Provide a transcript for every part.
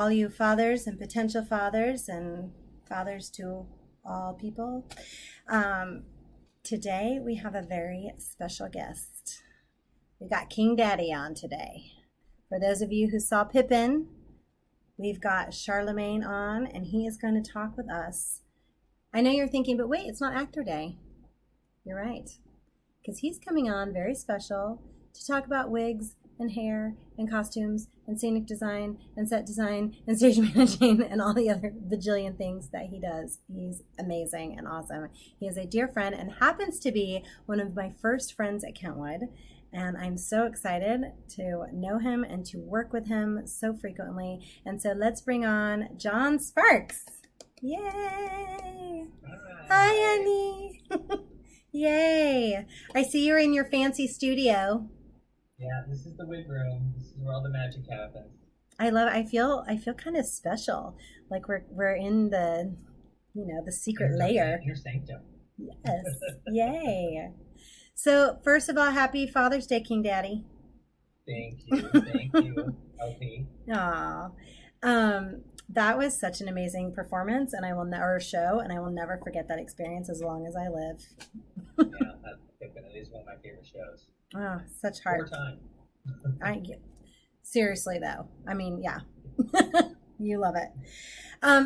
All you fathers and potential fathers and fathers to all people. Um, Today we have a very special guest. We got King Daddy on today. For those of you who saw Pippin, we've got Charlemagne on, and he is going to talk with us. I know you're thinking, but wait, it's not Actor Day. You're right, because he's coming on very special to talk about wigs and hair and costumes and scenic design and set design and stage managing and all the other bajillion things that he does. He's amazing and awesome. He is a dear friend and happens to be one of my first friends at Kentwood. And I'm so excited to know him and to work with him so frequently. And so let's bring on John Sparks. Yay! Hi, Annie. Yay! I see you're in your fancy studio. Yeah, this is the wig room. This is where all the magic happens. I feel kind of special. Like we're in the secret layer. Your sanctum. Yes. Yay. So first of all, happy Father's Day, King Daddy. Thank you, LP. Aw. That was such an amazing performance, and I will never never forget that experience as long as I live. Yeah, it is one of my favorite shows. Oh, such heart. 4 times. Seriously though. I mean, yeah. You love it.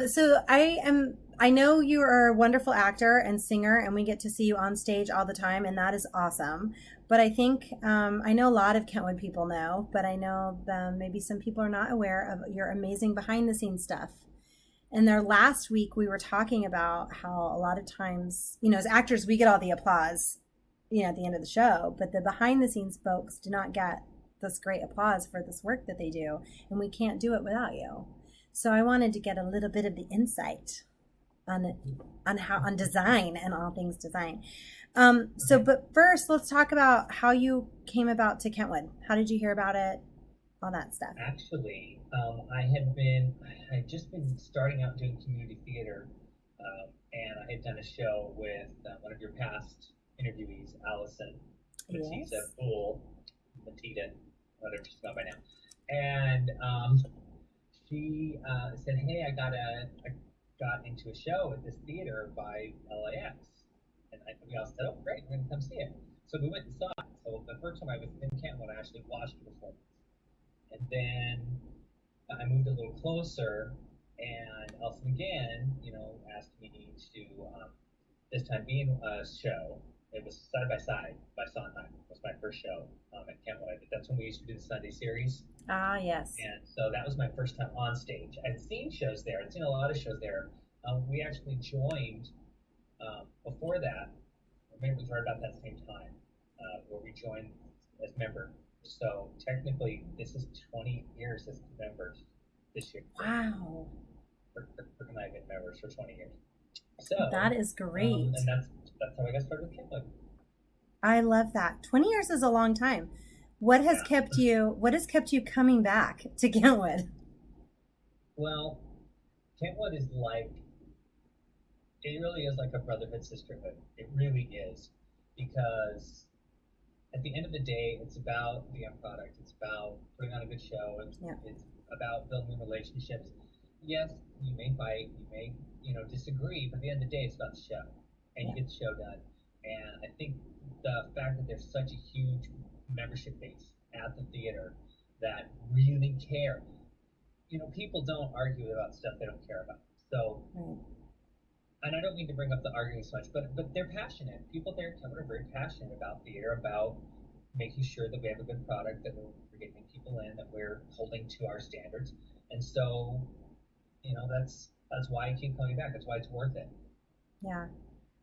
So I know you are a wonderful actor and singer, and we get to see you on stage all the time, and that is awesome. But I think I know a lot of Kentwood people know, but I know maybe some people are not aware of your amazing behind the scenes stuff. And there last week we were talking about how a lot of times, as actors, we get all the applause, at the end of the show, but the behind the scenes folks do not get this great applause for this work that they do, and we can't do it without you. So I wanted to get a little bit of the insight on design and all things design. But first, let's talk about how you came about to Kentwood. How did you hear about it? All that stuff. Actually, I had just been starting out doing community theater, and I had done a show with one of your past interviewees, Allison, which she's a fool, Matita, whatever she's got by now, and she said, "Hey, I got into a show at this theater by LAX," and we all said, "Oh, great, we're gonna come see it." So we went and saw it. So the first time I was in Kentwood, I actually watched the performance, and then I moved a little closer, and Elson again, asked me to this time be in a show. It was Side by Side by Sondheim. It was my first show at Kentwood. That's when we used to do the Sunday series. Ah, yes. And so that was my first time on stage. I'd seen shows there. I'd seen a lot of shows there. We actually joined before that. Maybe it was right about that same time where we joined as members. So technically, this is 20 years as members this year. Wow. We're going to be members for 20 years. So that is great. And that's how I got started with Kentwood. I love that. 20 years is a long time. What has kept you coming back to Kentwood? Well, Kentwood is it really is like a brotherhood, sisterhood. It really is, because at the end of the day, it's about the end product. It's about putting on a good show. It's about building relationships. Yes, you may fight, you may, disagree, but at the end of the day, it's about the show, and you get the show done. And I think the fact that there's such a huge membership base at the theater that really care. People don't argue about stuff they don't care about. So, and I don't mean to bring up the arguing so much, but they're passionate. People there are very passionate about theater, about making sure that we have a good product, that we're getting people in, that we're holding to our standards. And so, that's why I keep coming back. That's why it's worth it. Yeah,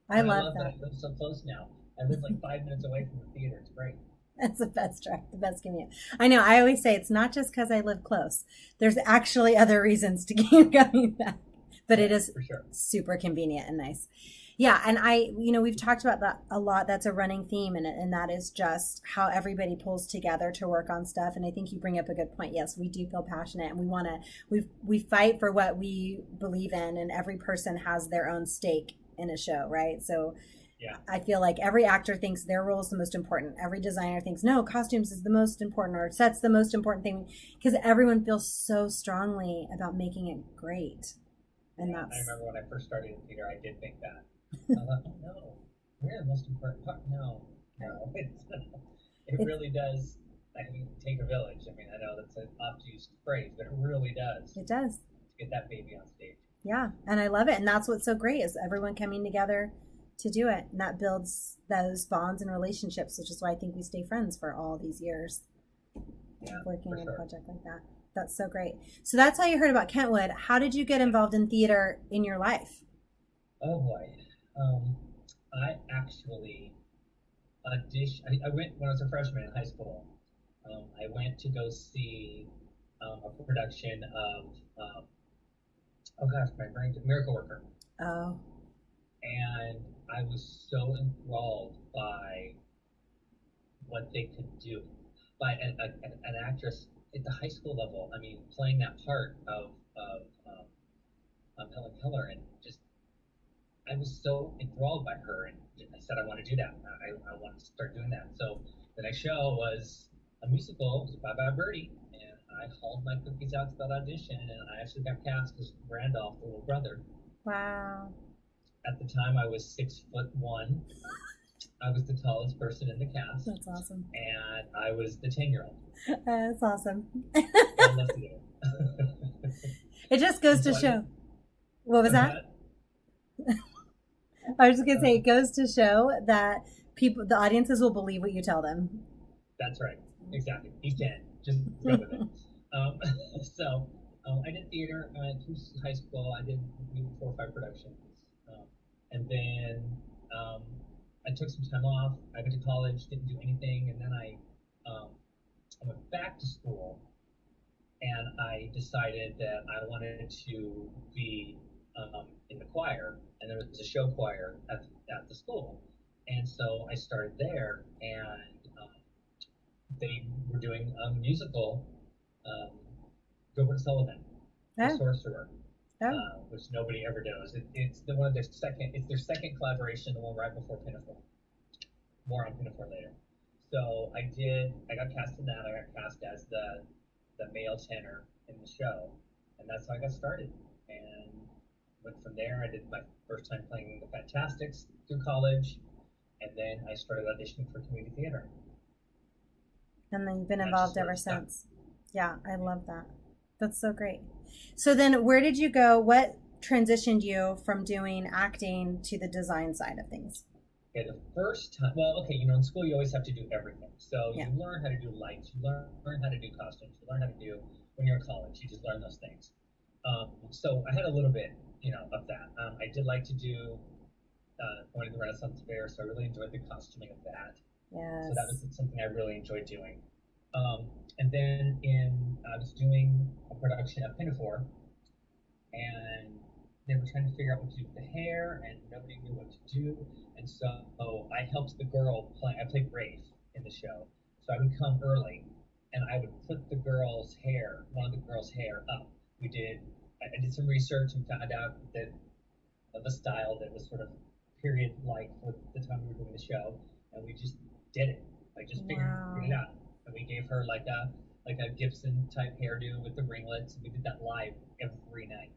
I love that. I live so close now. I live like 5 minutes away from the theater. It's great. That's the best drive, the best commute. I know. I always say it's not just because I live close. There's actually other reasons to keep coming back, but it is for sure super convenient and nice. Yeah, and we've talked about that a lot. That's a running theme in it, and that is just how everybody pulls together to work on stuff. And I think you bring up a good point. Yes, we do feel passionate, and we fight for what we believe in, and every person has their own stake in a show, right? So Yeah. I feel like every actor thinks their role is the most important. Every designer thinks, no, costumes is the most important, or sets the most important thing, because everyone feels so strongly about making it great. And Yeah, I that's, remember when I first started in theater, I did think that. I thought, oh no, we're the most important part. No, no, it it's, really does. I mean, take a village. I mean, I know that's an oft-used phrase, but it really does it does. to get that baby on stage. Yeah. And I love it. And that's what's so great is everyone coming together to do it. And that builds those bonds and relationships, which is why I think we stay friends for all these years Yeah, of working for on a sure. project like that. That's so great. So that's how you heard about Kentwood. How did you get involved in theater in your life? Oh boy, I actually auditioned. I went when I was a freshman in high school. I went to go see a production of oh gosh, my brain, Miracle Worker, Oh, and I was so enthralled by what they could do by an actress at the high school level. I mean, playing that part of Helen Keller, and just I was so enthralled by her, and I said I want to do that. I want to start doing that. So the next show was a musical. It was Bye Bye Birdie, and I hauled my cookies out to that audition, and I actually got cast as Randolph, the little brother. wow. At the time, I was 6'1". I was the tallest person in the cast, That's awesome. and I was the 10-year-old. That's awesome. I love theater. It just goes to So show. What was that? I was just going to say, it goes to show that people, the audiences will believe what you tell them. That's right. Exactly. He's 10. Just go with it. Um, so I did theater through high school. I did maybe 4 or 5 productions. And then I took some time off. I went to college, didn't do anything. And then I went back to school, and I decided that I wanted to be in the choir, and there was a show choir at the school, and so I started there, and they were doing a musical, um, Gilbert Sullivan, The Oh, Sorcerer, oh, which nobody ever does. It's the one of their second. It's their second collaboration, the one right before Pinafore. More on Pinafore later. So I did. I got cast in that. I got cast as the male tenor in the show, and that's how I got started. And went from there. I did my first time playing the Fantastics through college, and then I started auditioning for community theater. and then you've been And that's involved just where ever it stuck. since. Yeah, I love that. That's so great. So then where did you go? What transitioned you from doing acting to the design side of things? Okay, the first time, well, okay, you know, in school you always have to do everything. So Yeah. you learn how to do lights, you learn how to do costumes, you learn how to do when you're in college. You just learn those things. So I had a little bit, you know, of that. I did like to do going to the Renaissance Fair, so I really enjoyed the costuming of that. So that Yes. was something I really enjoyed doing. And then I was doing a production of Pinafore, and they were trying to figure out what to do with the hair, and nobody knew what to do. And so I helped the girl play. I played Rafe in the show, so I would come early, and I would put the girl's hair, one of the girl's hair, up. We did. I did some research and found out that of a style that was sort of period like for the time we were doing the show, and we just did it. Like just figured it Wow. out, and we gave her like a Gibson type hairdo with the ringlets, and we did that live every night.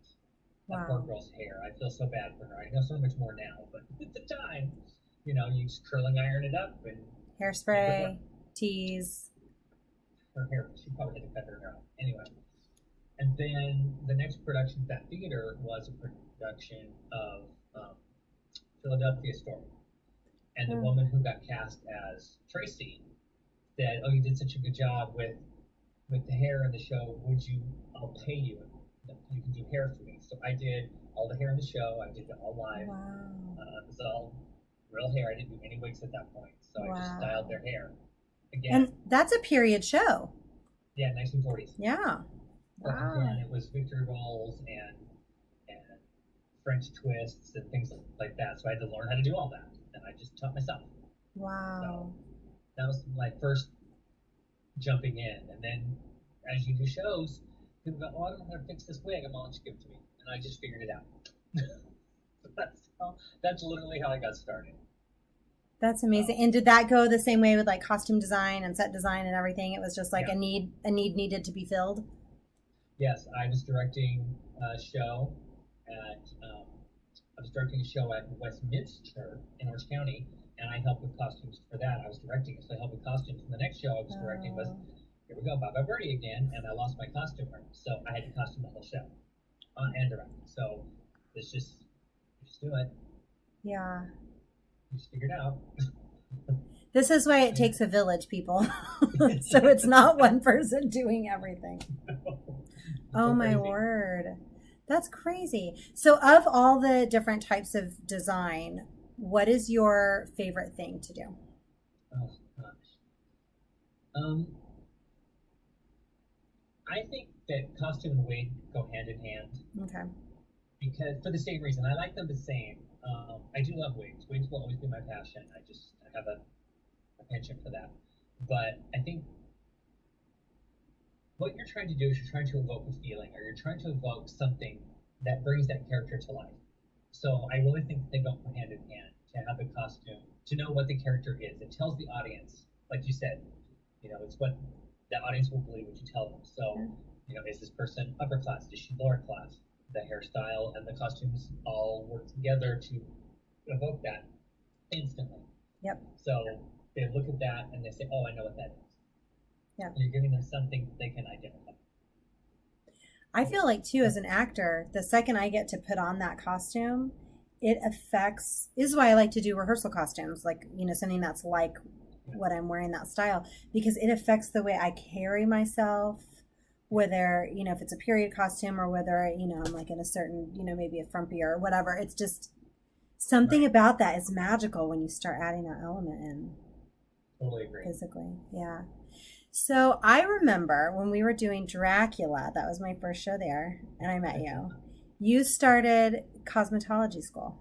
That poor Wow. girl's hair. I feel so bad for her. I know so much more now, but at the time, you know, you just curling iron it up and make it work. Hairspray, tease. Her hair, she probably had to cut her hair off. Anyway, and then the next production at that theater was a production of Philadelphia Story. And the Hmm. woman who got cast as Tracy said, "Oh, you did such a good job with the hair in the show. Would you? I'll pay you. You can do hair for me." So I did all the hair in the show. I did it all live. Wow. It was all real hair. I didn't do any wigs at that point, so I just styled Wow. their hair. Again, And that's a period show. yeah, 1940s. Yeah. But Wow. again, it was Victor rolls and French twists and things like that. So I had to learn how to do all that, and I just taught myself. So Wow. that was my first jumping in. And then as you do shows, people go, "Oh, I don't know how to fix this wig." I'm all, "Just give it to me," and I just figured it out. So that's literally how I got started. That's amazing. And did that go the same way with like costume design and set design and everything? It was just like Yeah. a need needed to be filled. Yes, I was directing a show at I was directing a show at Westminster in Orange County, and I helped with costumes for that. I was directing it, so I helped with costumes. And the next show I was directing was, Oh, here we go, Baba Birdie again, and I lost my costumer, so I had to costume the whole show and direct. So it's just you just do it. yeah. You just figure it out. This is why it takes a village, people. So it's not one person doing everything. Oh So my crazy. word. That's crazy. So of all the different types of design, what is your favorite thing to do? Oh gosh. Um, I think that costume and wig go hand in hand Okay. because for the same reason. I like them the same. I do love wigs. Wigs will always be my passion. I have a penchant for that. But I think what you're trying to do is you're trying to evoke a feeling or you're trying to evoke something that brings that character to life. So I really think they go hand in hand to have the costume, to know what the character is. It tells the audience, like you said, it's what the audience will believe what you tell them. So, is this person upper class? Is she lower class? The hairstyle and the costumes all work together to evoke that instantly. Yep. So they look at that and they say, "Oh, I know what that is." Yeah. And you're giving them something they can identify. I feel like too, as an actor, the second I get to put on that costume, it affects, this is why I like to do rehearsal costumes, like, something that's like what I'm wearing, that style, because it affects the way I carry myself, whether, if it's a period costume or whether, I'm like in a certain, maybe a frumpy or whatever. It's just something Right. about that is magical when you start adding that element in Totally agree. physically. Yeah. So I remember when we were doing Dracula, that was my first show there, and I met you. You started cosmetology school,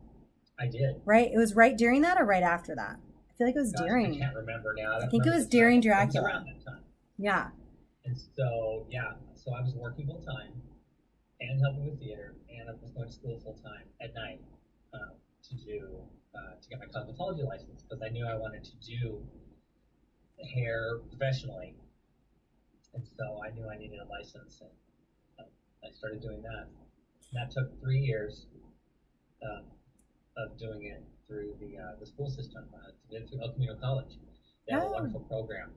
I did. right? It was right during that or right after that? I feel like it was Gosh, I during. can't remember now. I think it remember was the time. during It was Dracula. around that time. Yeah. And so, so I was working full time and helping with theater, and I was going to school full time at night to get my cosmetology license because I knew I wanted to do hair professionally, and so I knew I needed a license, and I started doing that. And that took 3 years um, of doing it through the school system. Did it through El Camino College. They have a Oh. wonderful program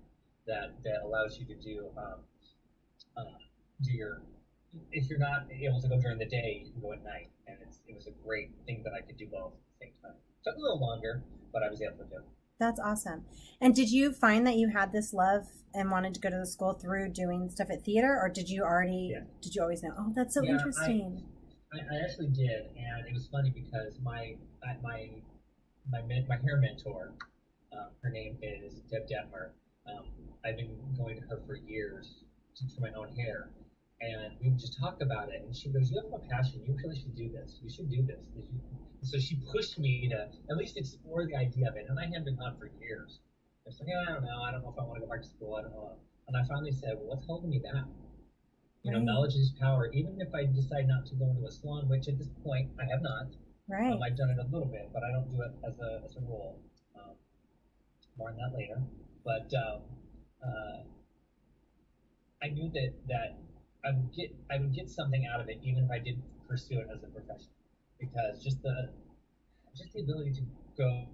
that allows you to do your. If you're not able to go during the day, you can go at night, and it was a great thing that I could do both at the same time. Took a little longer, but I was able to do it. That's awesome. And did you find that you had this love and wanted to go to the school through doing stuff at theater, or did you Yeah. always know? Oh, that's so Yeah, interesting. I actually did, and it was funny because my hair mentor, her name is Deb Detmer. I've been going to her for years for my own hair, and we would just talk about it. And she goes, "You have a passion. You really should do this. You should do this." And so she pushed me to at least explore the idea of it, and I had been on for years. I was like, "Yeah, I don't know. I don't know if I want to go back to school. I don't know." And I finally said, "Well, what's holding me back? Right. Knowledge is power. Even if I decide not to go into a salon, which at this point I have not. Right. I've done it a little bit, but I don't do it as a rule. More on that later. But I knew that I would get something out of it, even if I didn't pursue it as a profession, because just the ability to go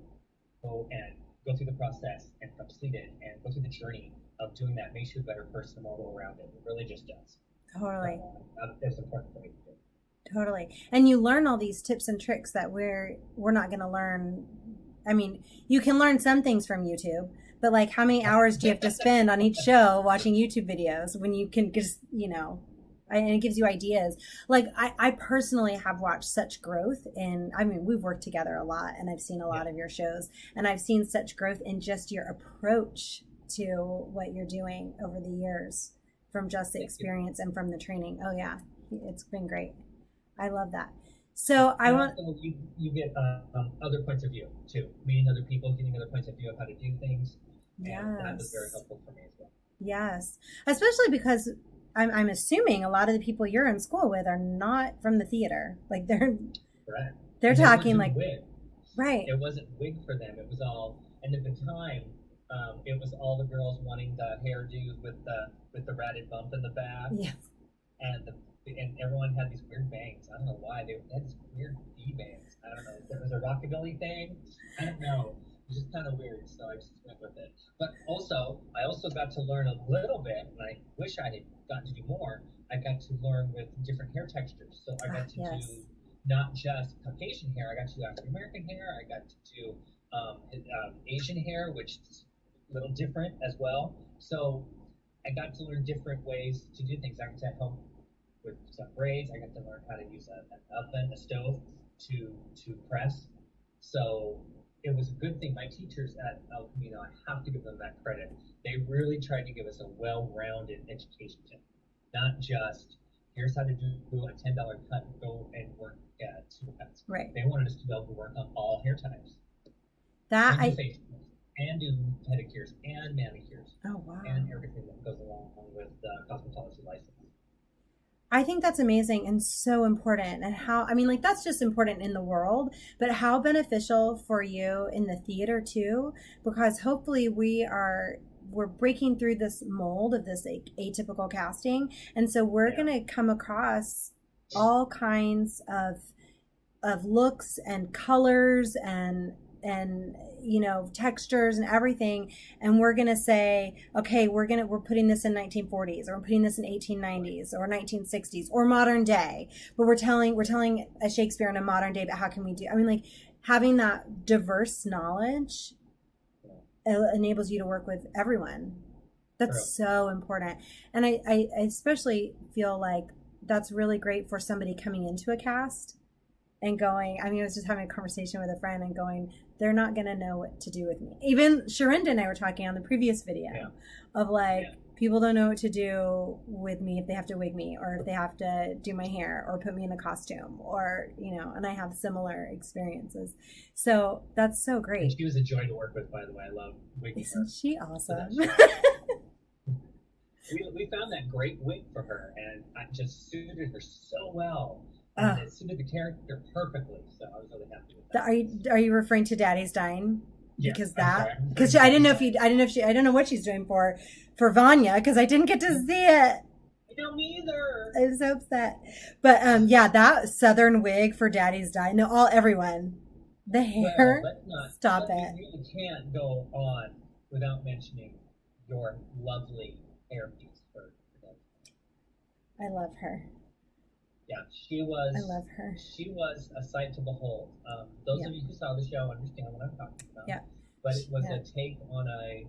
and go through the process and complete it and go through the journey of doing that makes you a better person and more well-rounded. It really just does. Totally. It's important for me to do. Totally. And you learn all these tips and tricks that we're not going to learn. I mean, you can learn some things from YouTube, but like how many hours do you have to spend on each show watching YouTube videos when you can just, and it gives you ideas. Like I personally have watched such growth we've worked together a lot and I've seen a lot of your shows and I've seen such growth in just your approach to what you're doing over the years from just the experience and from the training. Oh yeah, it's been great. I love that. So I want you get other points of view too, meeting other people, getting other points of view of how to do things, and that was very helpful for me as well. Yes, especially because I'm assuming a lot of the people you're in school with are not from the theater. Like they're Correct. they're And they talking weren't like doing wig. right. It wasn't wig for them. It was all And at the time, it was all the girls wanting the hairdos with the ratted bump in the back, Yes. and and everyone had these weird bangs. I don't know why they had these weird V bangs. I don't know. If it was a rockabilly thing. I don't know. It was just kind of weird, so I just went with it. But also, I also got to learn a little bit, and I wish I had gotten to do more. I got to learn with different hair textures. So I got to Yes. do not just Caucasian hair. I got to do African American hair. I got to do Asian hair, which is a little different as well. So I got to learn different ways to do things. I got to help with some braids. I got to learn how to use an oven, a stove to press. So it was a good thing. My teachers at El Camino, I have to give them that credit. They really tried to give us a well-rounded education, not just here's how to do a $10 cut and go and work at Supercuts. Right. They wanted us to be able to work on all hair types. That And do I. facials, and do pedicures and manicures Oh wow. and everything that goes along with the cosmetology license. I think that's amazing and so important. And how, I mean, like, that's just important in the world, but how beneficial for you in the theater too, because hopefully we're breaking through this mold of this atypical casting. And so we're Yeah. going to come across all kinds of looks and colors and textures and everything, and we're gonna say, okay, we're putting this in 1940s, or we're putting this in 1890s or 1960s or modern day, but we're telling a Shakespeare in a modern day. But how can we do, I mean, like, having that diverse knowledge enables you to work with everyone. That's True. so important. And I especially feel like that's really great for somebody coming into a cast and going, I mean, I was just having a conversation with a friend and going, they're not going to know what to do with me. Even Sharinda and I were talking on the previous video of like, people don't know what to do with me if they have to wig me, or if they have to do my hair or put me in a costume, or, and I have similar experiences. So that's so great. And she was a joy to work with, by the way. I love wigging her. Isn't she awesome? We found that great wig for her, and it just suited her so well. And it suited the character perfectly, so I was really happy with that. Are you referring to Daddy's Dying? Yeah, Because I don't know what she's doing for Vanya, because I didn't get to see it. I don't either. I'm so upset. But that Southern wig for Daddy's Dying. No, everyone. The hair. Stop it. We really can't go on without mentioning your lovely hairpiece for today. I love her. Yeah, she was. I love her. She was a sight to behold. Those of you who saw the show understand what I'm talking about. Yeah. But it was a take on a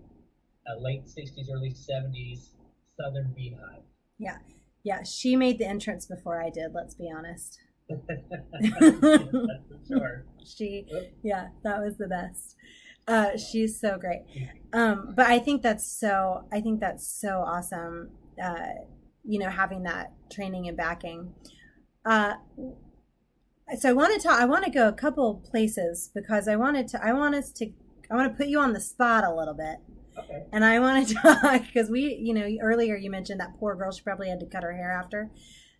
late 60s, early 70s Southern beehive. Yeah. Yeah, she made the entrance before I did, let's be honest. That's for sure. That was the best. She's so great. But I think that's so awesome, having that training and backing. So I want to go a couple places, because I want to put you on the spot a little bit. Okay. And I want to talk, because earlier you mentioned that poor girl, she probably had to cut her hair after.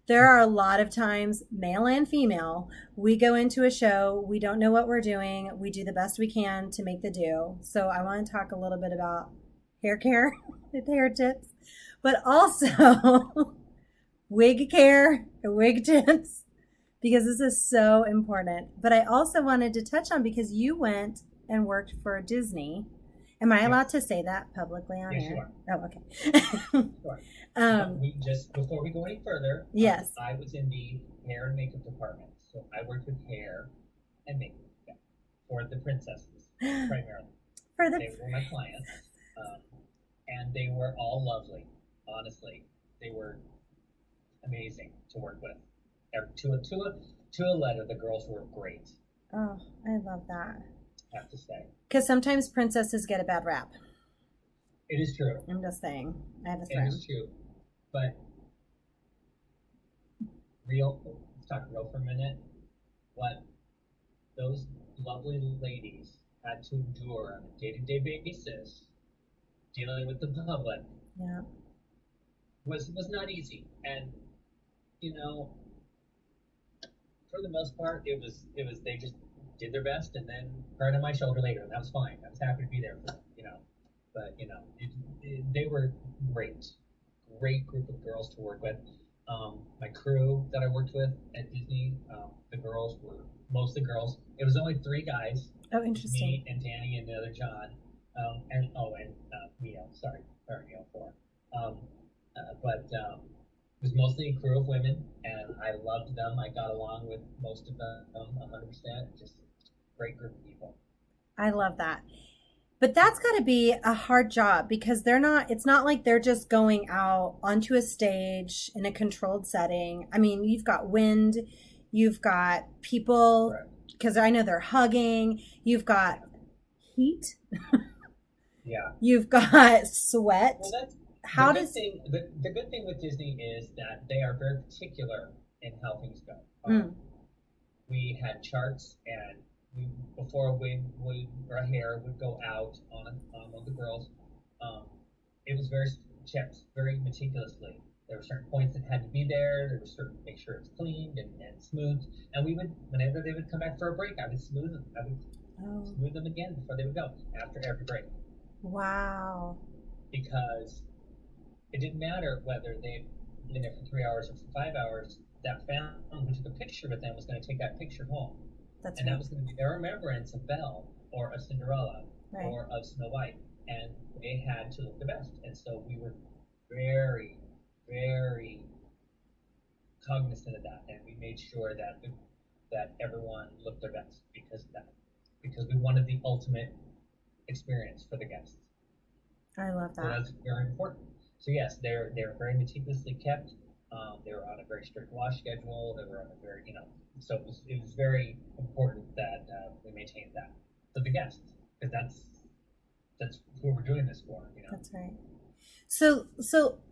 There are a lot of times, male and female, we go into a show, we don't know what we're doing, we do the best we can to make the do. So I want to talk a little bit about hair care, hair tips, but also wig care, wig tips, because this is so important. But I also wanted to touch on, because you went and worked for Disney. Am I allowed to say that publicly on yes, air? You are. Oh, okay. Sure. We just, before we go any further, yes, I was in the hair and makeup department, so I worked with hair and makeup for the princesses primarily. They were my clients, and they were all lovely. Honestly, they were amazing to work with. To a letter, the girls were great. Oh, I love that. I have to say. Because sometimes princesses get a bad rap. It is true. I'm just saying. I have a friend. It is true. But let's talk real for a minute. What those lovely ladies had to endure on a day-to-day basis, dealing with the public, was not easy. And for the most part, it was they just did their best, and then cried on my shoulder later, and that was fine. I was happy to be there for them, you know. But you know, they were great, great group of girls to work with. My crew that I worked with at Disney, the girls were mostly girls. It was only 3 guys, Oh, interesting. me and Danny and the other John, and Neil. Sorry, Neil for. Um, but it was mostly a crew of women, and I loved them. I got along with most of them 100%. Just great group of people. I love that. But that's got to be a hard job because it's not like they're just going out onto a stage in a controlled setting. I mean, you've got wind, you've got people, Right. because I know they're hugging, you've got heat, Yeah. you've got sweat. Well, that's How the good does, thing. The good thing with Disney is that they are very particular in how things go. Mm. We had charts, and before a wig would or a hair would go out on one of the girls, it was very checked very meticulously. There were certain points that had to be there. There were certain make sure it's cleaned and smooth. And we would, whenever they would come back for a break, I would smooth them. I would oh, smooth them again before they would go after every break, wow. because it didn't matter whether they'd been there for 3 hours or for 5 hours. That family who took a picture with them was going to take that picture home. That's And that right. was going to be their remembrance of Belle or of Cinderella Right. or of Snow White. And they had to look the best. And so we were very, very cognizant of that. And we made sure that everyone looked their best because of that. Because we wanted the ultimate experience for the guests. I love So that. that's very important. So yes, they're very meticulously kept. They were on a very strict wash schedule. They were on a very, so it was very important that we maintained that for the guests, because that's who we're doing this for. That's right. So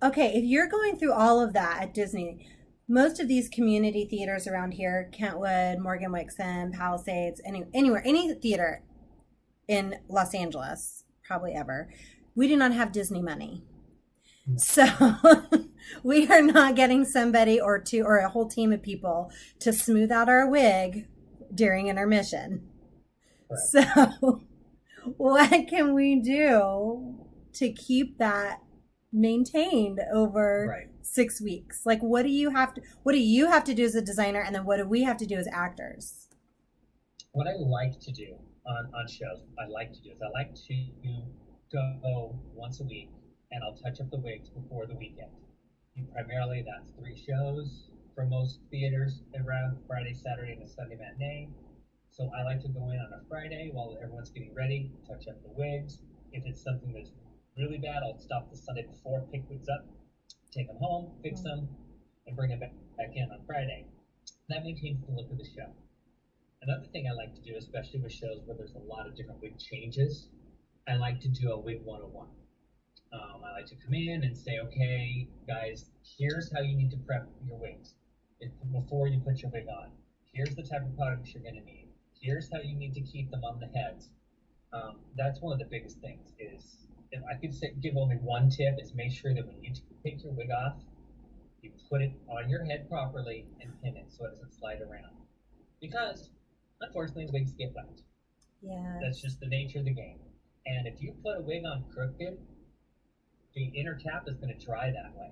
okay, if you're going through all of that at Disney, most of these community theaters around here, Kentwood, Morgan Wixom, Palisades, anywhere, any theater in Los Angeles, probably ever, we do not have Disney money. So we are not getting somebody or two or a whole team of people to smooth out our wig during intermission. Correct. So what can we do to keep that maintained over Right. 6 weeks? Like, what do you have to do as a designer, and then what do we have to do as actors? What I like to do on shows, I like to go once a week, and I'll touch up the wigs before the weekend. Primarily, that's 3 shows for most theaters around Friday, Saturday, and a Sunday matinee. So I like to go in on a Friday while everyone's getting ready, touch up the wigs. If it's something that's really bad, I'll stop the Sunday before, pick wigs up, take them home, fix them, and bring them back in on Friday. That maintains the look of the show. Another thing I like to do, especially with shows where there's a lot of different wig changes, I like to do a wig 101. I like to come in and say, okay, guys, here's how you need to prep your wigs before you put your wig on. Here's the type of products you're going to need. Here's how you need to keep them on the heads. That's one of the biggest things. Is if I could give only one tip, is make sure that when you take your wig off, you put it on your head properly and pin it so it doesn't slide around. Because unfortunately, wigs get wet. Yeah. That's just the nature of the game. And if you put a wig on crooked, the inner cap is going to dry that way.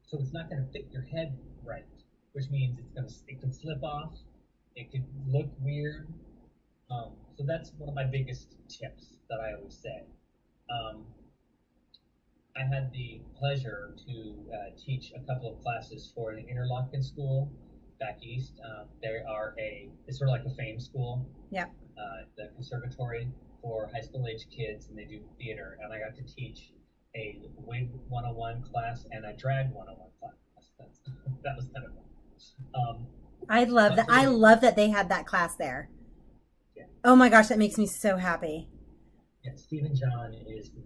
So it's not going to fit your head right, which means it can slip off. It could look weird. So that's one of my biggest tips that I always say. I had the pleasure to teach a couple of classes for an Interlochen school back east. It's sort of like a FAME school. Yeah. The conservatory for high school age kids, and they do theater. And I got to teach a wig 101 class and a drag 101 class. That was kind of fun. I love that. I love that they had that class there. Yeah. Oh my gosh, that makes me so happy. Yeah, Stephen John is the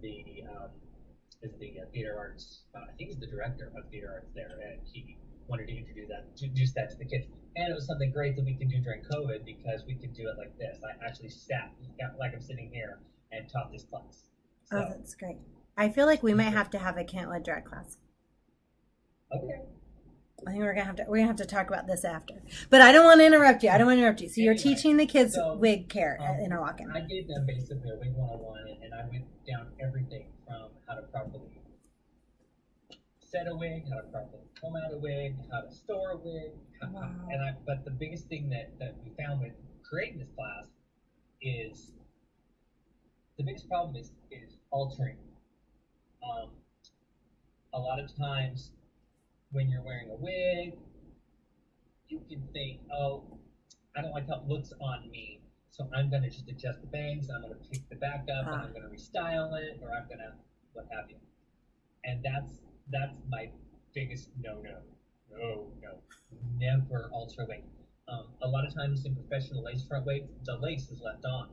theater arts. I think he's the director of theater arts there, and he wanted to introduce that to the kids. And it was something great that we could do during COVID because we could do it like this. I actually sat like I'm sitting here and taught this class. So, Oh, that's great. I feel like we might have to have a Kentwood drag class. okay. I think we're gonna have to talk about this after. But I don't want to interrupt you. I don't want to interrupt you. So you're Anyway, teaching the kids so, wig care at I Interlochen. gave them basically a wig 101, and I went down everything from how to properly set a wig, how to properly comb out a wig, how to store a wig. Wow. But the biggest thing that we found with creating this class is the biggest problem is altering. A lot of times when you're wearing a wig, you can think, oh, I don't like how it looks on me, so I'm going to just adjust the bangs, and I'm going to pick the back up, and I'm going to restyle it, or I'm going to what have you. And that's my biggest no. Never alter a wig. A lot of times in professional lace front wigs, the lace is left on.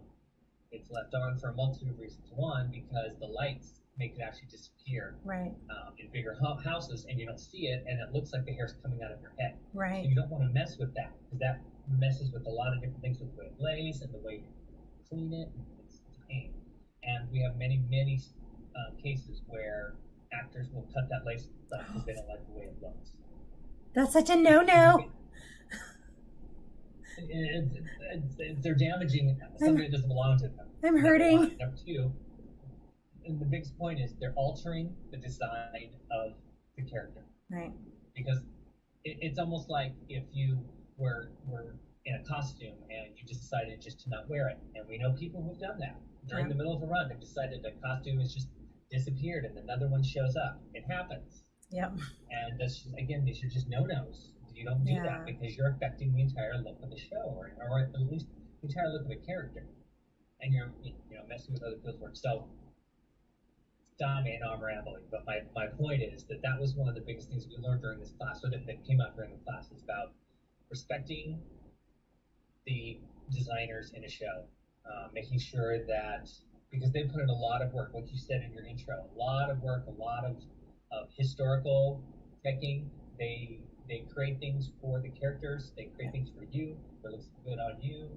It's left on for a multitude of reasons. One, because the lights make it actually disappear Right. In bigger houses, and you don't see it, and it looks like the hair's coming out of your head. Right. So you don't want to mess with that, because that messes with a lot of different things with the way it lays and the way you clean it. It's a pain. And we have many cases where actors will cut that lace stuff because they don't like the way it looks. That's such a no. They're damaging something that doesn't belong to them. I'm hurting. Number two, and the biggest point is they're altering the design of the character. Right. Because it's almost like if you were in a costume and you just decided just to not wear it. And we know people who've done that. During the middle of a run, they've decided the costume has just disappeared and another one shows up. It happens. Yep. And that's just, again, these are just no-nos. You don't do that because you're affecting the entire look of the show, or at least the entire look of the character, and you're messing with other people's work. So, stop me, I know I'm rambling, but my point is that was one of the biggest things we learned during this class, or that came out during the class, is about respecting the designers in a show, making sure that, because they put in a lot of work, like you said in your intro, a lot of work, a lot of historical checking. They create things for the characters. They create things for you. It looks good on you.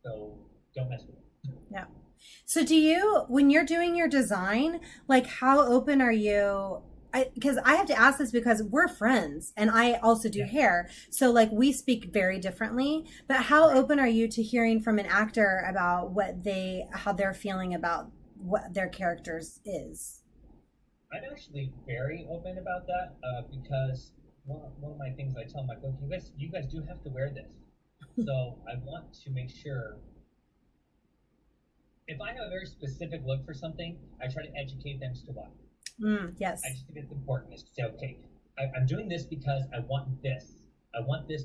So don't mess with it. Yeah. So do you, when you're doing your design, like how open are you? Because I have to ask this because we're friends and I also do hair. So like we speak very differently, but how open are you to hearing from an actor about how they're feeling about what their characters is? I'm actually very open about that because one of my things I tell my coach, you guys do have to wear this. So I want to make sure, if I have a very specific look for something, I try to educate them as to why. Yes. I just think it's important is to say, okay, I'm doing this because I want this. I want this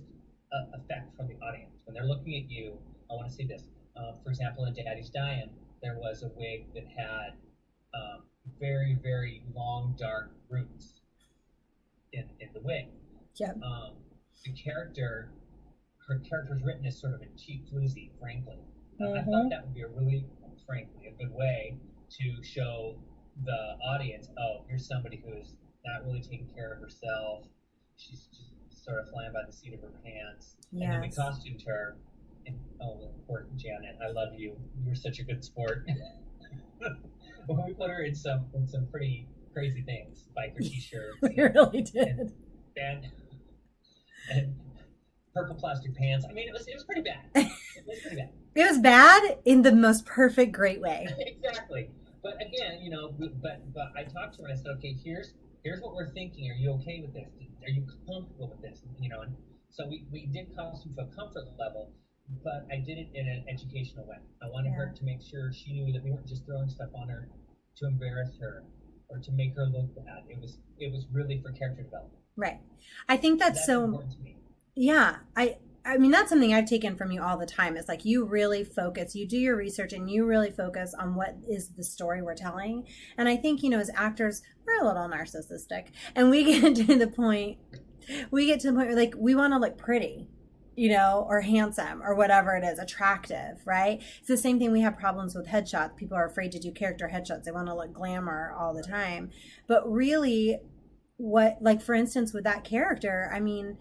effect from the audience. When they're looking at you, I want to see this. For example, in Daddy's Dying, there was a wig that had very, very long, dark roots in the wig. Yep. Her character was written as sort of a cheap floozy, frankly. I thought that would be a really, frankly, a good way to show the audience, oh, here's somebody who is not really taking care of herself. She's just sort of flying by the seat of her pants. Yes. And then we costumed her. And, poor Janet, I love you. You're such a good sport. Well, we put her in some pretty crazy things, biker t-shirts. We really did. And purple plastic pants. I mean, it was pretty bad. It was pretty bad. It was bad in the most perfect, great way. Exactly. But again, but I talked to her and I said, okay, here's what we're thinking. Are you okay with this? Are you comfortable with this? And so we did costume to a comfort level, but I did it in an educational way. I wanted her to make sure she knew that we weren't just throwing stuff on her to embarrass her or to make her look bad. It was really for character development. Right. I think that's so important to me. Yeah. I mean, that's something I've taken from you all the time. It's like you really focus, you do your research and you really focus on what is the story we're telling. And I think, as actors, we're a little narcissistic and we get to the point where like we want to look pretty, or handsome or whatever it is, attractive, right? It's the same thing. We have problems with headshots. People are afraid to do character headshots. They want to look glamour all the time. But really for instance, with that character, I mean,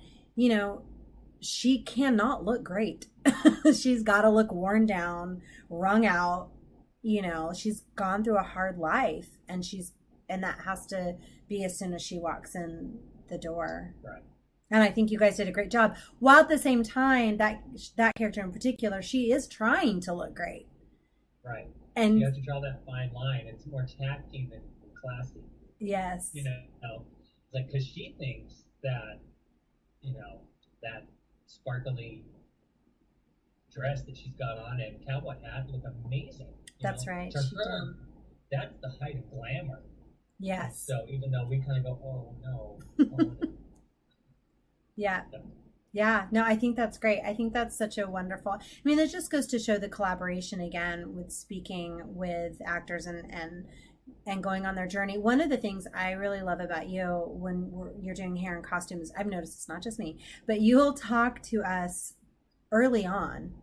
she cannot look great. She's got to look worn down, wrung out. She's gone through a hard life, and that has to be as soon as she walks in the door. Right. And I think you guys did a great job. While at the same time, that character in particular, she is trying to look great. Right. And you have to draw that fine line. It's more tacky than classy. yes. You know, like, because she thinks that, you know, that sparkly dress that she's got on and cowboy hat look amazing. That's right. To her, that's the height of glamour. Yes. So even though we kind of go, oh no. Oh, no. Yeah. Yeah. No, I think that's great. I think that's such a wonderful, I mean, it just goes to show the collaboration again with speaking with actors and going on their journey. One of the things I really love about you when you're doing hair and costumes, I've noticed it's not just me, but you'll talk to us early on.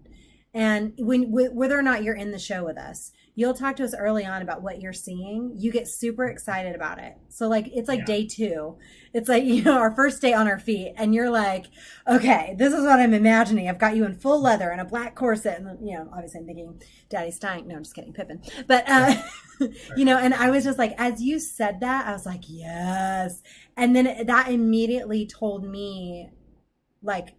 And whether or not you're in the show with us, you'll talk to us early on about what you're seeing. You get super excited about it. So like, it's like day 2. It's like, you know, our first day on our feet, and you're like, okay, this is what I'm imagining. I've got you in full leather and a black corset. And, you know, obviously I'm thinking Daddy Stein. No, I'm just kidding. Pippin. But, you know, and I was just like, as you said that, I was like, yes. And then that immediately told me, like,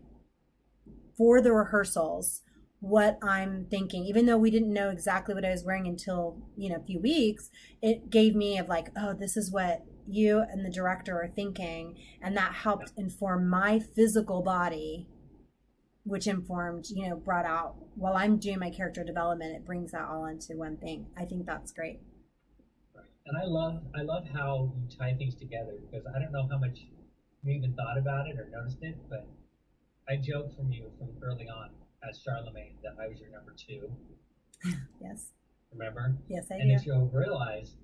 for the rehearsals, what I'm thinking, even though we didn't know exactly what I was wearing until, you know, a few weeks, it gave me of like, oh, this is what you and the director are thinking. And that helped inform my physical body, which informed, you know, brought out, while I'm doing my character development, it brings that all into one thing. I think that's great. Right. And I love how you tie things together, because I don't know how much you even thought about it or noticed it, but I joked from early on as Charlemagne that I was your number 2. Yes. Remember? Yes, I do. And if you'll realize,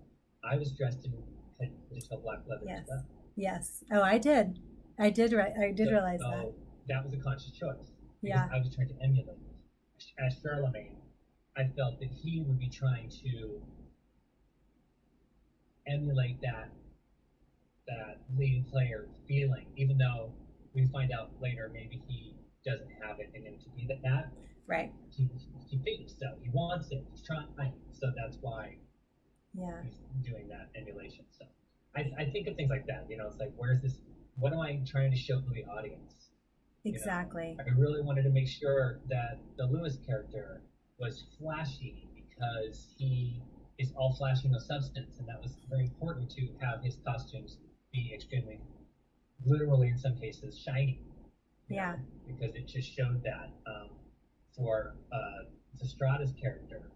I was dressed in traditional black leather stuff. Yes. Oh, I did. I did realize that. So that was a conscious choice. Yeah. I was trying to emulate. As Charlemagne, I felt that he would be trying to emulate that leading player feeling, even though we find out later maybe he doesn't have it in him to be that. Right. He thinks so. He wants it. He's trying. So that's why he's doing that emulation. So I think of things like that. You know, it's like, where's this? What am I trying to show the audience? Exactly. You know, I really wanted to make sure that the Lewis character was flashy, because he is all flashy, no substance, and that was very important to have his costumes be extremely, literally in some cases, shiny. Yeah. Because it just showed that for Estrada's character,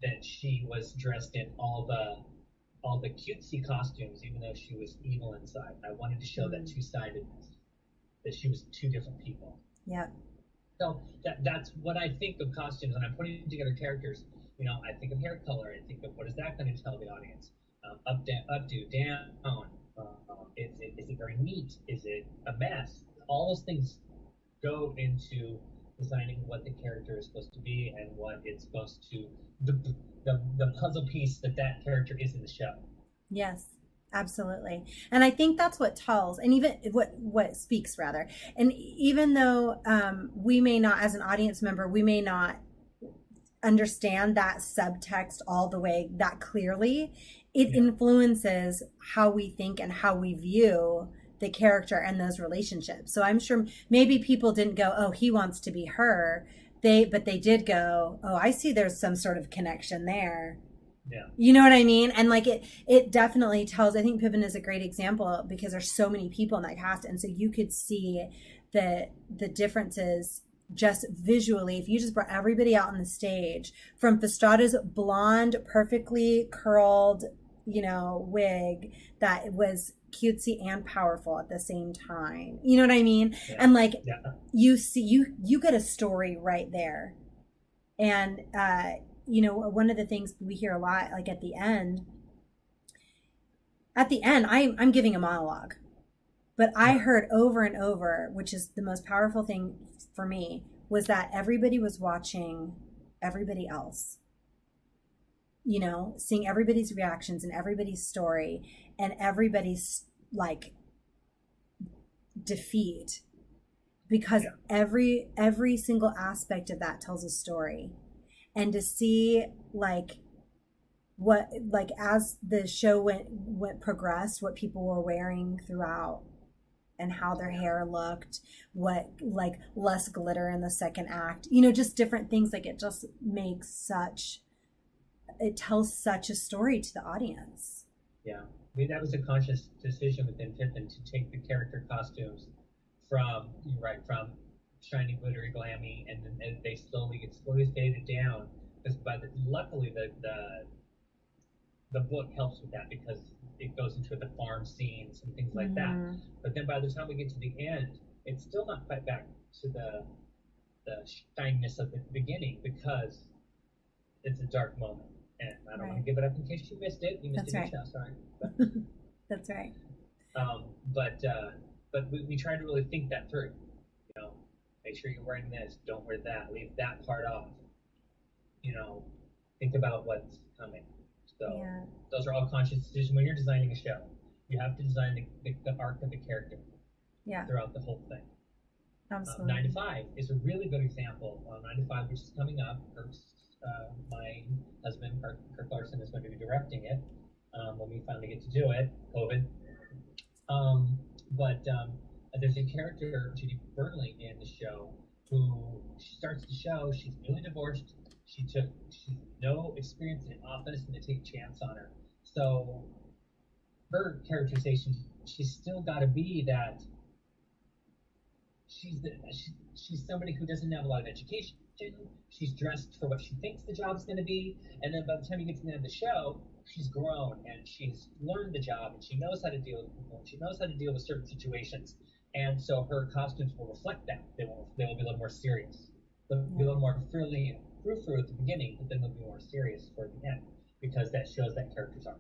that she was dressed in all the cutesy costumes, even though she was evil inside. I wanted to show that two-sidedness, that she was 2 different people. Yeah. So that's what I think of costumes, and I'm putting together characters. You know, I think of hair color. I think of, what is that going to tell the audience? Up, down, updo, down. Is it very neat? Is it a mess? All those things go into designing what the character is supposed to be and what it's supposed to, the puzzle piece that character is in the show. Yes, absolutely. And I think that's what tells, and even what speaks rather. And even though we may not, as an audience member, we may not understand that subtext all the way that clearly, it influences how we think and how we view the character and those relationships. So I'm sure maybe people didn't go, oh, he wants to be her. But they did go, oh, I see there's some sort of connection there. Yeah. You know what I mean? And like it definitely tells. I think Pippin is a great example, because there's so many people in that cast. And so you could see the differences just visually. If you just brought everybody out on the stage, from Fastrada's blonde, perfectly curled, you know, wig that was cutesy and powerful at the same time. You know what I mean? Yeah. And like you see, you get a story right there. And you know, one of the things we hear a lot, like at the end, I'm giving a monologue, but I heard over and over, which is the most powerful thing for me, was that everybody was watching everybody else. You know, seeing everybody's reactions and everybody's story and everybody's like defeat, because every single aspect of that tells a story. And to see like what, like, as the show went progressed, what people were wearing throughout and how their hair looked, what, like, less glitter in the second act, just different things. Like, it just makes it tells such a story to the audience. Yeah. I mean, that was a conscious decision within Pippin to take the character costumes from, you're right, from shiny, glittery, glammy, and then they slowly faded down. Because luckily the book helps with that, because it goes into the farm scenes and things like that. But then by the time we get to the end, it's still not quite back to the shininess of the beginning, because it's a dark moment. And I don't want to give it up in case you missed it. You missed That's it, right. Sorry. That's right. But we try to really think that through. Make sure you're wearing this. Don't wear that. Leave that part off. Think about what's coming. So those are all conscious decisions when you're designing a show. You have to design the arc of the character. Yeah. Throughout the whole thing. Absolutely. 9 to 5 is a really good example. 9 to 5, which is coming up. My husband, Kirk Larson, is going to be directing it when we finally get to do it. COVID. But there's a character, Judy Burnley, in the show who she starts the show. She's newly divorced. She's no experience in office, and they take a chance on her. So her characterization, she's still got to be that. She's somebody who doesn't have a lot of education. She's dressed for what she thinks the job's going to be, and then by the time you get to the end of the show, she's grown and she's learned the job, and she knows how to deal with people, and she knows how to deal with certain situations. And so her costumes will reflect that. They will be a little more serious. They'll be a little more frilly and frou-frou at the beginning, but then they'll be more serious for the end, because that shows that character's arc.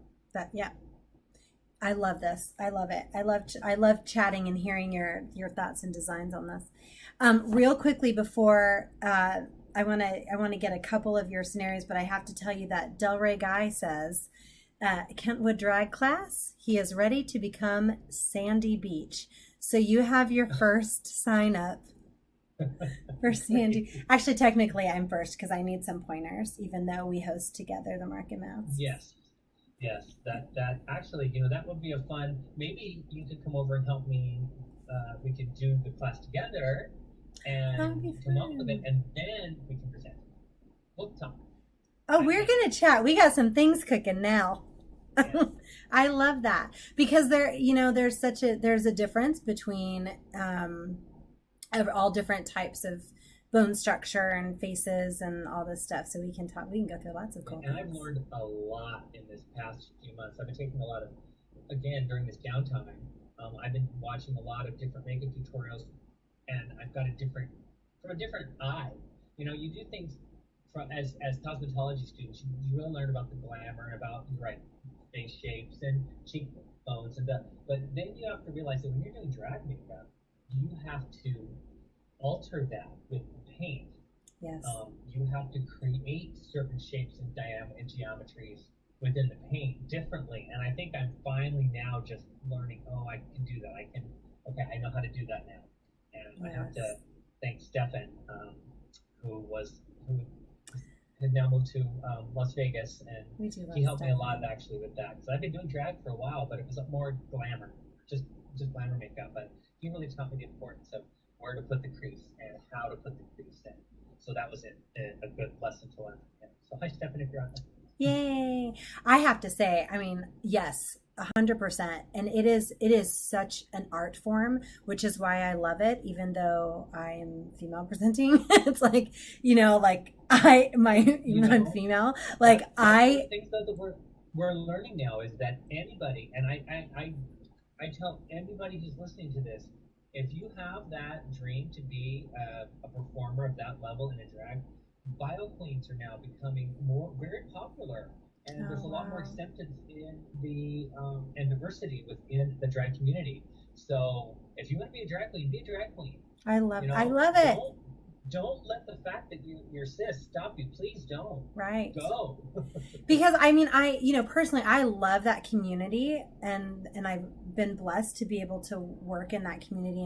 I love this. I love it. I love chatting and hearing your thoughts and designs on this. Real quickly before I want to get a couple of your scenarios, but I have to tell you that Delray Guy says, Kentwood drag class, he is ready to become Sandy Beach. So you have your first sign up for Sandy. Actually, technically I'm first, because I need some pointers, even though we host together the Market Mouse. Yes, that actually, that would be a fun. Maybe you could come over and help me. We could do the class together and come up with it, and then we can present. We'll talk. Oh, we're gonna chat. We got some things cooking now. Yeah. I love that, because there's a difference between all different types of bone structure and faces and all this stuff. So we can go through lots of cool And things. I've learned a lot in this past few months. I've been taking a lot of, again, during this downtime, I've been watching a lot of different makeup tutorials, and I've got from a different eye. You do things as cosmetology students, you really learn about the glamour, about face shapes and cheekbones but then you have to realize that when you're doing drag makeup, you have to alter that with paint. Yes. You have to create certain shapes and geometries within the paint differently. And I think I'm finally now just learning, I can do that. I know how to do that now. And I have to thank Stefan, who had now moved to Las Vegas, and he helped me a lot actually with that. So I've been doing drag for a while, but it was more glamour, just glamour makeup. But he really taught me the importance of where to put the crease and how to put the crease in. So that was a good lesson to learn from him. So hi, Stefan, if you're on there. Yay! I have to say, yes, 100%. And it is such an art form, which is why I love it, even though I'm female presenting. It's like, I'm female. Like the things that we're learning now is that anybody, and I tell anybody who's listening to this, if you have that dream to be a performer of that level in a drag, bio queens are now becoming very popular, and there's a lot more acceptance in the and diversity within the drag community. So if you want to be a drag queen, be a drag queen. I love it. don't let the fact that you're cis stop you. Please don't. Right. Go. Because I mean, personally, I love that community, and I've been blessed to be able to work in that community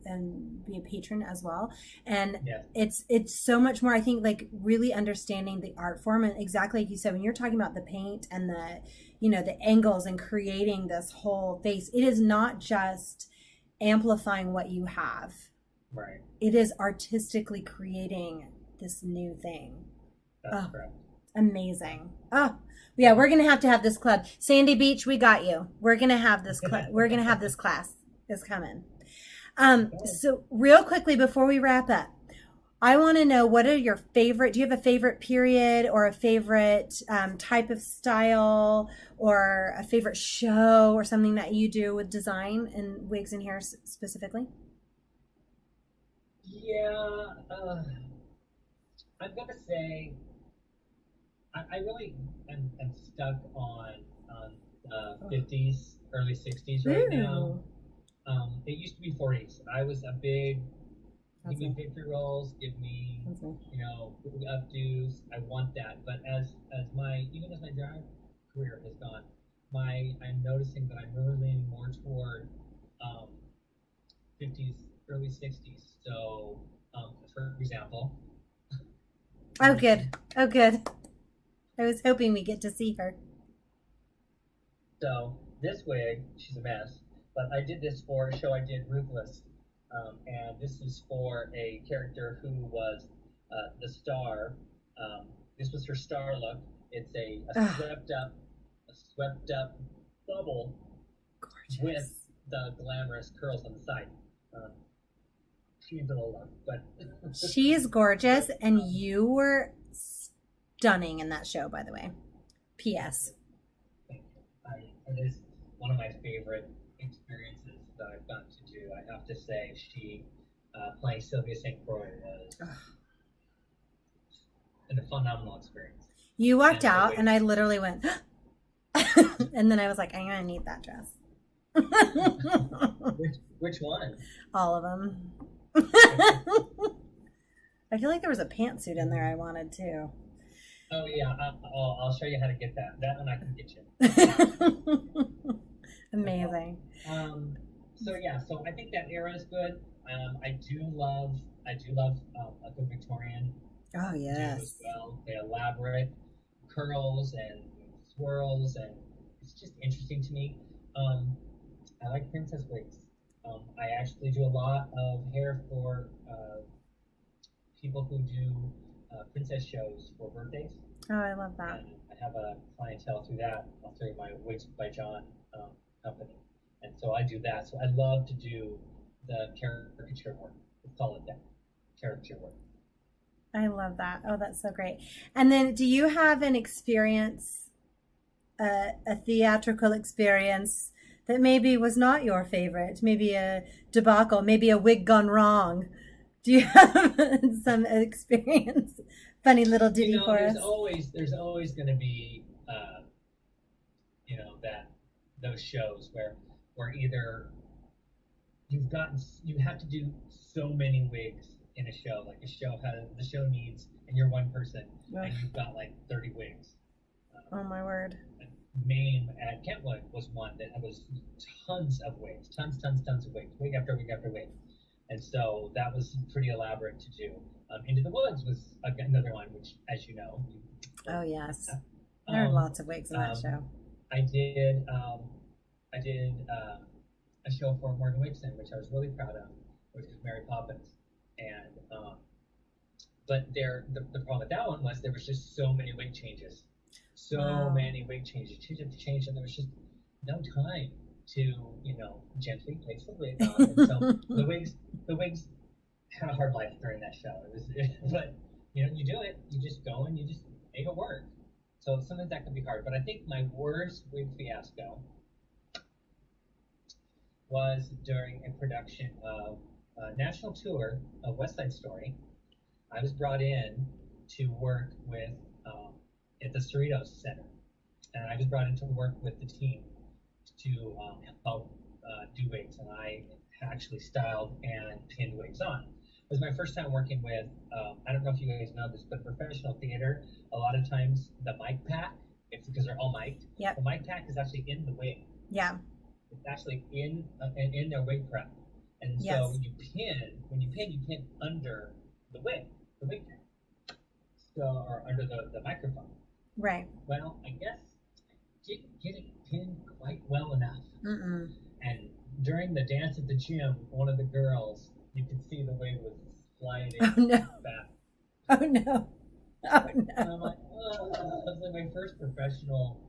and be a patron as well. And Yes. it's so much more, I think, like really understanding the art form, and exactly like you said, when you're talking about the paint and the angles and creating this whole face, it is not just amplifying what you have. Right. It is artistically creating this new thing. That's correct. Amazing. Oh, yeah, we're going to have this club. Sandy Beach, we got you. We're going to have this we're going to have this class is coming. So real quickly before we wrap up, I want to know, what are your favorite, do you have a favorite period or a favorite type of style or a favorite show or something that you do with design and wigs and hair specifically? Yeah, I'm gonna say I really am stuck on 50s, early 60s right now. Ooh. It used to be 40s. I was a big give That's me it. victory rolls, give me That's it. updos. I want that. But as my drag career has gone, I'm noticing that I'm really leaning more toward um, 50s, early 60s. So, for example, Oh, good. Oh, good. I was hoping we get to see her. so this wig, she's a mess, but I did this for a show I did, Ruthless, and this is for a character who was the star. Um, this was her star look. It's a Ah, swept up bubble with gorgeous. the glamorous curls on the side. Um, she needs a little love, but She is gorgeous, and you were stunning in that show, by the way. P.S. it is one of my favorite experiences that I've gotten to do. I have to say, playing Sylvia St. Croix was a phenomenal experience. You walked And the out, way, and I literally went, and then I was like, I'm going to need that dress. which one? All of them. I feel like there was a pantsuit in there I wanted too. Oh yeah, I'll show you how to get that. That one I can get you. Amazing. So yeah, so I think that era is good. I do love a good Victorian Oh, do as yes. well. The elaborate curls and swirls, and it's just interesting to me. Um, I like princess wigs. I actually do a lot of hair for people who do princess shows for birthdays, Oh, I love that. and I have a clientele through that, through my Wigs by John company, and so I do that. So I love to do the caricature work. Let's call it that, caricature work. I love that. Oh, that's so great. And then, do you have an experience, a theatrical experience that maybe was not your favorite? Maybe a debacle, maybe a wig gone wrong. Do you have some experience? Funny little ditty for us. There's always going to be that those shows where either you have to do so many wigs in a show, like the show needs, and you're one person and you've got like 30 wigs. Oh my word. Mame at Kentwood was one that was tons of wigs, tons of wigs, wig after wig after wig, and so that was pretty elaborate to do. Into the Woods was another one, which, as you know, Oh, yes. There are lots of wigs in that um, show. I did a show for Morgan Wigson, which I was really proud of, which was Mary Poppins, and but the problem with that one was there was just so many wig changes, Wow. change, and there was just no time to gently place the wig on, and so the wigs had a hard life during that show. But you do it, you just go and you just make it work. So sometimes that can be hard. But I think my worst wig fiasco was during a production of a national tour of West Side Story. I was brought in to work with at the Cerritos Center, and I was brought in to work with the team to help do wigs, and I actually styled and pinned wigs on. was my first time working with, I don't know if you guys know this, but professional theater, a lot of times the mic pack, it's because they're all mic'd. Yep. The mic pack is actually in the wig. Yeah. It's actually in their wig prep. And so Yes. when you pin under the wig pack. So, or under the microphone. Right. Well, I guess didn't get it pinned quite well enough. Mm-mm. And during the dance at the gym, one of the girls, you could see the wig was sliding Oh no. back. Oh no. Oh And I'm no. like, oh, that was like my first professional,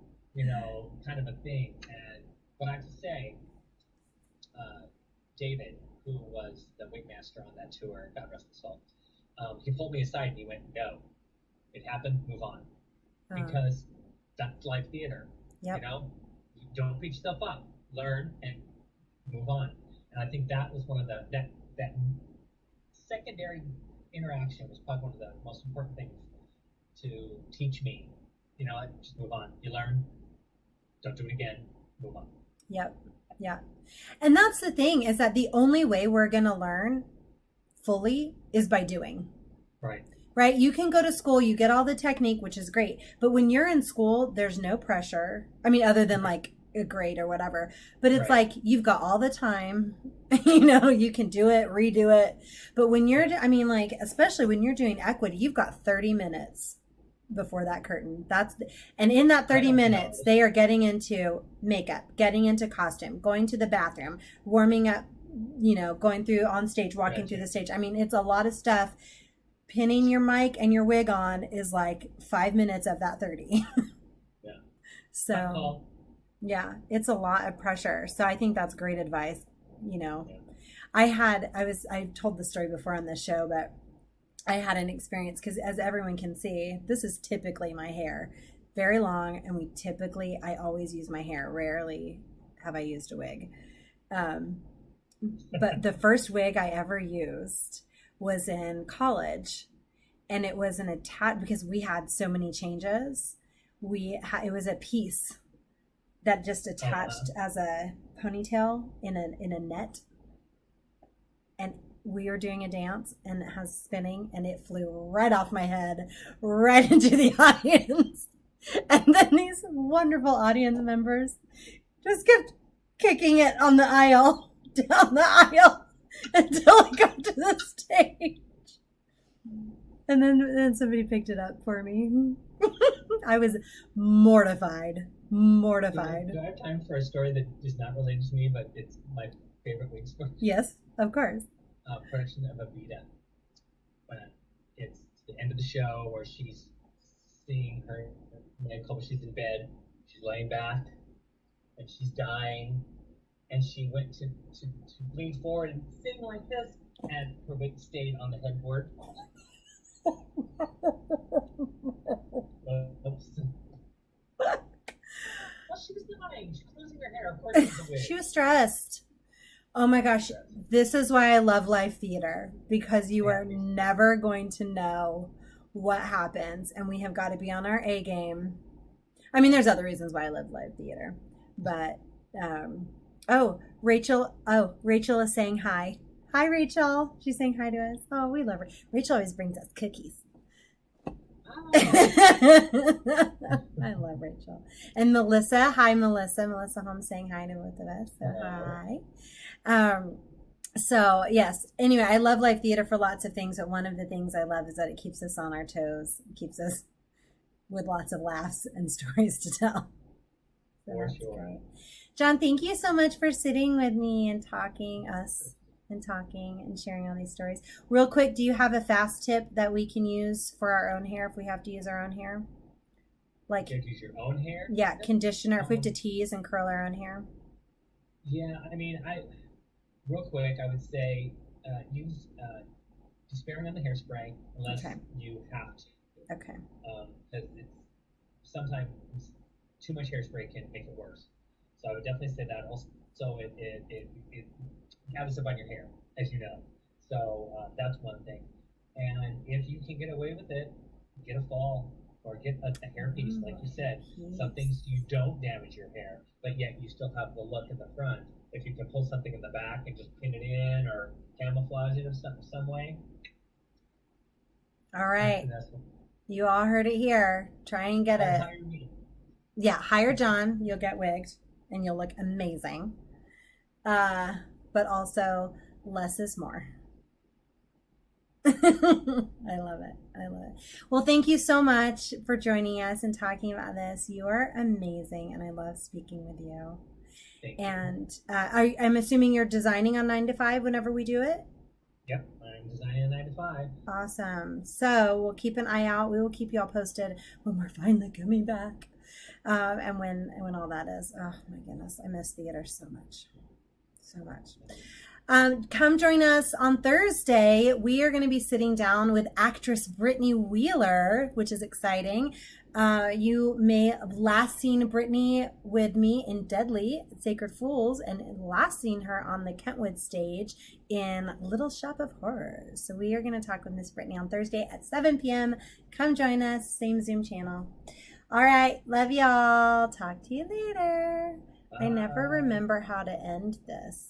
kind of a thing. And but I have to say, David, who was the wig master on that tour, God rest his soul, he pulled me aside and he went, "No, it happened. Move on, because that's live theater. Yep. You don't beat yourself up. Learn and move on." And I think that was one of that secondary interaction was probably one of the most important things to teach me. Just move on. You learn. Don't do it again. Move on. Yep. Yeah. And that's the thing, is that the only way we're going to learn fully is by doing. Right. Right? You can go to school, you get all the technique, which is great. But when you're in school, there's no pressure. I mean, other than like a grade or whatever. But it's Right. like you've got all the time. You can do it, redo it. But when you're, especially when you're doing equity, you've got 30 minutes before that curtain. And in that 30 minutes, they are getting into makeup, getting into costume, going to the bathroom, warming up, going through on stage, walking through the stage. I mean, it's a lot of stuff. Pinning your mic and your wig on is like 5 minutes of that 30. Yeah. So, yeah, it's a lot of pressure. So I think that's great advice. Yeah. I've told the story before on this show, but I had an experience because, as everyone can see, this is typically my hair, very long, and I always use my hair. Rarely have I used a wig. But the first wig I ever used was in college, and it was because we had so many changes. It was a piece that just attached as a ponytail in a net, and we were doing a dance, and it was spinning, and it flew right off my head, right into the audience. And then these wonderful audience members just kept kicking it on the aisle, down the aisle, until I got to the stage. And then somebody picked it up for me. I was mortified. Do I have time for a story that is not related to me, but it's my favorite wig story? Yes, of course. Production of Evita. When it's the end of the show where she's seeing her man couple, she's in bed, she's laying back, and she's dying, and she went to lean forward and sing like this, and her wig stayed on the headboard. Oops. Well, she was dying. She was losing her hair. Of course, it's a wig. She was stressed. Oh my gosh, this is why I love live theater, because you are never going to know what happens, and we have got to be on our A game. I mean, there's other reasons why I love live theater, but Rachel is saying hi. Hi, Rachel. She's saying hi to us. Oh, we love her. Rachel always brings us cookies. I love Rachel. And Melissa. Hi, Melissa. Melissa Holmes saying hi to both of us. So hi. So yes, anyway, I love live theater for lots of things, but one of the things I love is that it keeps us on our toes. It keeps us with lots of laughs and stories to tell. So For that's sure. great. John, thank you so much for sitting with me and talking and sharing all these stories. Real quick, do you have a fast tip that we can use for our own hair if we have to use our own hair? Like, You have to use your own hair? yeah, conditioner, if we have to tease and curl our own hair. Yeah, I mean, real quick, I would say use sparing on the hairspray unless Okay. you have to. Okay. Because sometimes too much hairspray can make it worse. So I would definitely say that. Also, it gathers up on your hair, as you know. So that's one thing. And if you can get away with it, get a fall or get a hairpiece, like you said. Some things you don't damage your hair, but yet you still have the look in the front. If you can pull something in the back and just pin it in or camouflage it in some way, All right. Vanessa. You all heard it here. Try and get Or it. hire me. Yeah, hire John. You'll get wigged and you'll look amazing. But also, less is more. I love it. I love it. Well, thank you so much for joining us and talking about this. You are amazing, and I love speaking with you. Thank you. And I'm assuming you're designing on 9 to 5 whenever we do it? Yep, I'm designing a 9 to 5. Awesome. So we'll keep an eye out. We will keep you all posted when we're finally coming back. And when all that is. Oh my goodness, I miss theater so much. So much. Come join us on Thursday. We are going to be sitting down with actress Brittany Wheeler, which is exciting. You may have last seen Brittany with me in Deadly Sacred Fools and last seen her on the Kentwood stage in Little Shop of Horrors. So we are going to talk with Miss Brittany on Thursday at 7 p.m. Come join us. Same Zoom channel. All right. Love y'all. Talk to you later. I never remember how to end this.